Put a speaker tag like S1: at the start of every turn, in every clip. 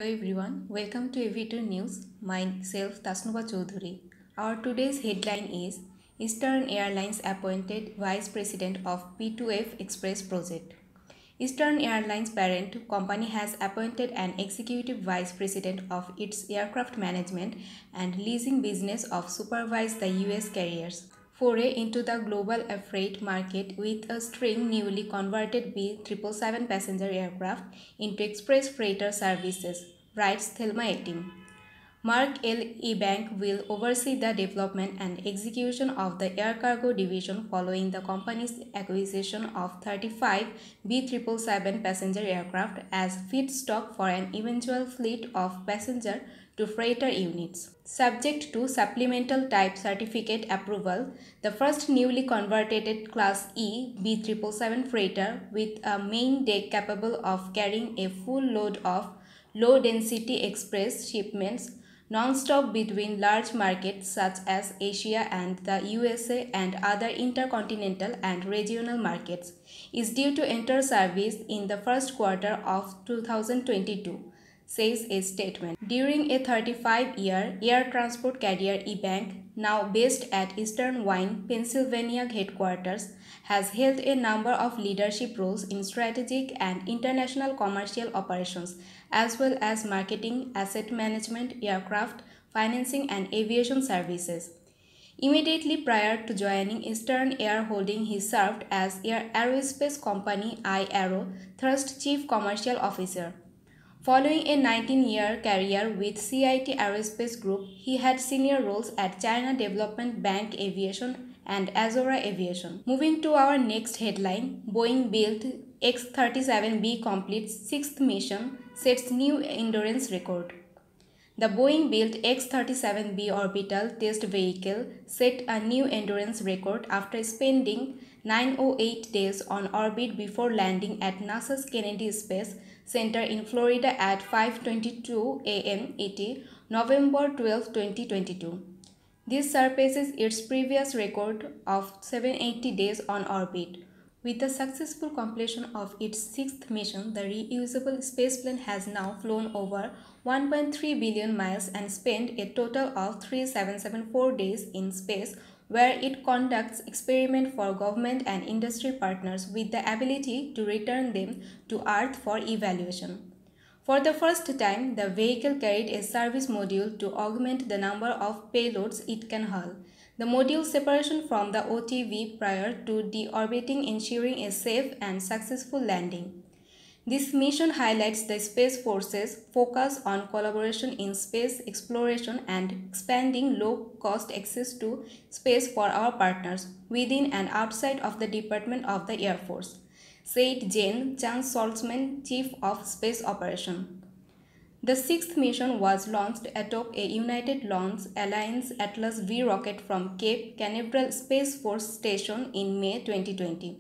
S1: Hello everyone, welcome to Aviator News. Myself Tasnuba Choudhury. Our today's headline is Eastern Airlines appointed Vice President of P2F Express project. Eastern Airlines parent company has appointed an executive vice president of its aircraft management and leasing business to supervise the US carriers foray into the global freight market with a string newly converted B777 passenger aircraft into express freighter services, writes Thelma Etim. Mark L. Ebank will oversee the development and execution of the air cargo division following the company's acquisition of 35 B777 passenger aircraft as feedstock for an eventual fleet of passenger to freighter units. Subject to supplemental type certificate approval, the first newly converted Class E B777 freighter with a main deck capable of carrying a full load of low-density express shipments non-stop between large markets such as Asia and the USA and other intercontinental and regional markets, is due to enter service in the first quarter of 2022, says a statement. During a 35-year air transport carrier, eBank, now based at Eastern Wine, Pennsylvania headquarters, has held a number of leadership roles in strategic and international commercial operations, as well as marketing, asset management, aircraft, financing, and aviation services. Immediately prior to joining Eastern Air Holding, he served as aerospace company iAero Thrust Chief Commercial Officer. Following a 19-year career with CIT Aerospace Group, he had senior roles at China Development Bank Aviation and Azora Aviation. Moving to our next headline, Boeing built X-37B completes sixth mission, sets new endurance record. The Boeing-built X-37B orbital test vehicle set a new endurance record after spending 908 days on orbit before landing at NASA's Kennedy Space Center in Florida at 5:22 a.m. ET, November 12, 2022. This surpasses its previous record of 780 days on orbit. With the successful completion of its sixth mission, the reusable spaceplane has now flown over 1.3 billion miles and spent a total of 3,774 days in space, where it conducts experiments for government and industry partners with the ability to return them to Earth for evaluation. For the first time, the vehicle carried a service module to augment the number of payloads it can haul. The module's separation from the OTV prior to deorbiting ensuring a safe and successful landing. This mission highlights the Space Force's focus on collaboration in space exploration and expanding low-cost access to space for our partners within and outside of the Department of the Air Force, said Jane Chan-Saltzman, Chief of Space Operations. The sixth mission was launched atop a United Launch Alliance Atlas V rocket from Cape Canaveral Space Force Station in May 2020.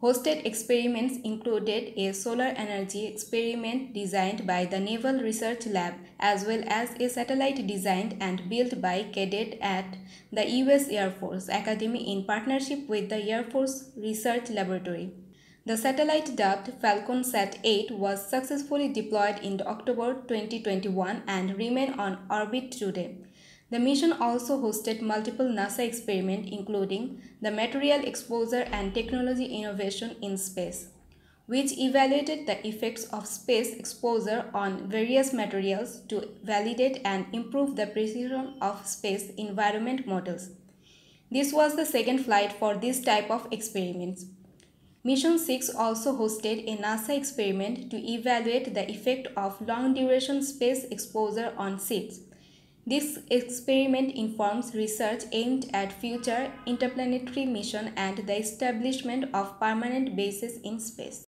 S1: Hosted experiments included a solar energy experiment designed by the Naval Research Lab as well as a satellite designed and built by cadets at the U.S. Air Force Academy in partnership with the Air Force Research Laboratory. The satellite dubbed Falcon Sat 8 was successfully deployed in October 2021 and remains on orbit today. The mission also hosted multiple NASA experiments including the Material Exposure and Technology Innovation in Space, which evaluated the effects of space exposure on various materials to validate and improve the precision of space environment models. This was the second flight for this type of experiments. Mission 6 also hosted a NASA experiment to evaluate the effect of long-duration space exposure on seeds. This experiment informs research aimed at future interplanetary mission and the establishment of permanent bases in space.